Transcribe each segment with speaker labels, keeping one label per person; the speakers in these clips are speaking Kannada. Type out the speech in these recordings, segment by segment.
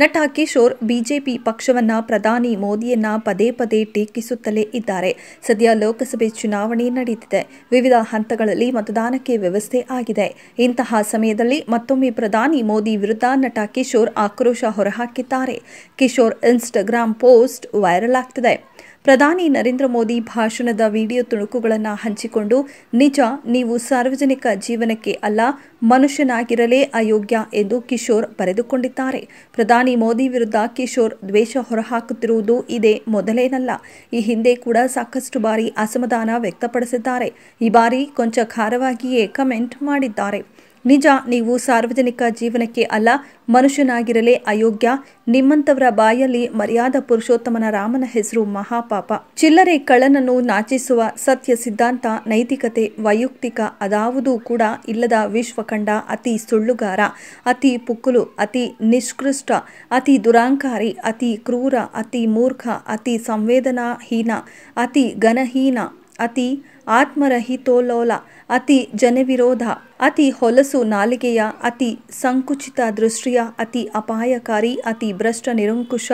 Speaker 1: ನಟ ಕಿಶೋರ್ ಬಿಜೆಪಿ ಪಕ್ಷವನ್ನ ಪ್ರಧಾನಿ ಮೋದಿಯನ್ನ ಪದೇ ಪದೇ ಟೀಕಿಸುತ್ತಲೇ ಇದ್ದಾರೆ. ಸದ್ಯ ಲೋಕಸಭೆ ಚುನಾವಣೆ ನಡೆಯುತ್ತಿದೆ. ವಿವಿಧ ಹಂತಗಳಲ್ಲಿ ಮತದಾನಕ್ಕೆ ವ್ಯವಸ್ಥೆ ಆಗಿದೆ. ಇಂತಹ ಸಮಯದಲ್ಲಿ ಮತ್ತೊಮ್ಮೆ ಪ್ರಧಾನಿ ಮೋದಿ ವಿರುದ್ಧ ನಟ ಕಿಶೋರ್ ಆಕ್ರೋಶ ಹೊರಹಾಕಿದ್ದಾರೆ. ಕಿಶೋರ್ ಇನ್ಸ್ಟಾಗ್ರಾಂ ಪೋಸ್ಟ್ ವೈರಲ್ ಆಗ್ತಿದೆ. ಪ್ರಧಾನಿ ನರೇಂದ್ರ ಮೋದಿ ಭಾಷಣದ ವಿಡಿಯೋ ತುಣುಕುಗಳನ್ನು ಹಂಚಿಕೊಂಡು, ನಿಜ, ನೀವು ಸಾರ್ವಜನಿಕ ಜೀವನಕ್ಕೆ ಅಲ್ಲ, ಮನುಷ್ಯನಾಗಿರಲೇ ಅಯೋಗ್ಯ ಎಂದು ಕಿಶೋರ್ ಬರೆದುಕೊಂಡಿದ್ದಾರೆ. ಪ್ರಧಾನಿ ಮೋದಿ ವಿರುದ್ಧ ಕಿಶೋರ್ ದ್ವೇಷ ಹೊರಹಾಕುತ್ತಿರುವುದು ಇದೇ ಮೊದಲೇನಲ್ಲ. ಈ ಹಿಂದೆ ಕೂಡ ಸಾಕಷ್ಟು ಬಾರಿ ಅಸಮಾಧಾನ ವ್ಯಕ್ತಪಡಿಸಿದ್ದಾರೆ. ಈ ಬಾರಿ ಕೊಂಚ ಖಾರವಾಗಿಯೇ ಕಮೆಂಟ್ ಮಾಡಿದ್ದಾರೆ. ನಿಜ, ನೀವು ಸಾರ್ವಜನಿಕ ಜೀವನಕ್ಕೆ ಅಲ್ಲ, ಮನುಷ್ಯನಾಗಿರಲೇ ಅಯೋಗ್ಯ. ನಿಮ್ಮಂತವರ ಬಾಯಲ್ಲಿ ಮರ್ಯಾದ ಪುರುಷೋತ್ತಮನ ರಾಮನ ಹೆಸರು ಮಹಾಪಾಪ. ಚಿಲ್ಲರೆ ಕಳ್ಳನನ್ನು ನಾಚಿಸುವ ಸತ್ಯ ಸಿದ್ಧಾಂತ, ನೈತಿಕತೆ, ವೈಯಕ್ತಿಕ ಅದಾವುದೂ ಕೂಡ ಇಲ್ಲದ ವಿಶ್ವ ಕಂಡ ಅತಿ ಸುಳ್ಳುಗಾರ, ಅತಿ ಪುಕ್ಕಲು, ಅತಿ ನಿಷ್ಕೃಷ್ಟ, ಅತಿ ದುರಾಂಕಾರಿ, ಅತಿ ಕ್ರೂರ, ಅತಿ ಮೂರ್ಖ, ಅತಿ ಸಂವೇದನಾಹೀನ, ಅತಿ ಘನಹೀನ, ಅತಿ ಆತ್ಮರಹಿತೋಲೋಲ, ಅತಿ ಜನವಿರೋಧ, ಅತಿ ಹೊಲಸು ನಾಲಿಗೆಯ, ಅತಿ ಸಂಕುಚಿತ ದೃಷ್ಟಿಯ, ಅತಿ ಅಪಾಯಕಾರಿ, ಅತಿ ಭ್ರಷ್ಟ, ನಿರಂಕುಶ,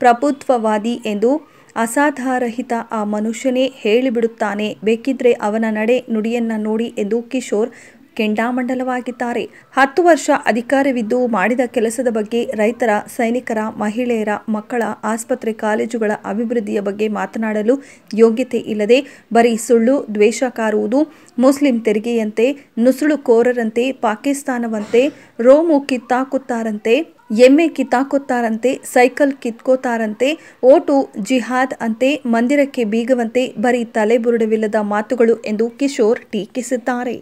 Speaker 1: ಪ್ರಭುತ್ವವಾದಿ ಎಂದು ಅಸಾಧಾರಹಿತ ಆ ಮನುಷ್ಯನೇ ಹೇಳಿಬಿಡುತ್ತಾನೆ. ಬೇಕಿದ್ರೆ ಅವನ ನಡೆ ನುಡಿಯನ್ನ ನೋಡಿ ಎಂದು ಕಿಶೋರ್ ಕೆಂಡಾಮಂಡಲವಾಗಿದ್ದಾರೆ. 10 ವರ್ಷ ಅಧಿಕಾರವಿದ್ದು ಮಾಡಿದ ಕೆಲಸದ ಬಗ್ಗೆ, ರೈತರ, ಸೈನಿಕರ, ಮಹಿಳೆಯರ, ಮಕ್ಕಳ, ಆಸ್ಪತ್ರೆ ಕಾಲೇಜುಗಳ ಅಭಿವೃದ್ಧಿಯ ಬಗ್ಗೆ ಮಾತನಾಡಲು ಯೋಗ್ಯತೆ ಇಲ್ಲದೆ ಬರೀ ಸುಳ್ಳು, ದ್ವೇಷ ಕಾರುವುದು, ಮುಸ್ಲಿಂ ತೆರಿಗೆಯಂತೆ, ನುಸುಳುಕೋರರಂತೆ, ಪಾಕಿಸ್ತಾನವಂತೆ, ರೋಮು ಕಿತ್ತಾಕುತ್ತಾರಂತೆ, ಎಮ್ಮೆ ಕಿತ್ತಾಕುತ್ತಾರಂತೆ, ಸೈಕಲ್ ಕಿತ್ಕೋತಾರಂತೆ, ಓಟು ಜಿಹಾದ್ ಅಂತೆ, ಮಂದಿರಕ್ಕೆ ಬೀಗವಂತೆ, ಬರೀ ತಲೆಬುರುಡವಿಲ್ಲದ ಮಾತುಗಳು ಎಂದು ಕಿಶೋರ್ ಟೀಕಿಸಿದ್ದಾರೆ.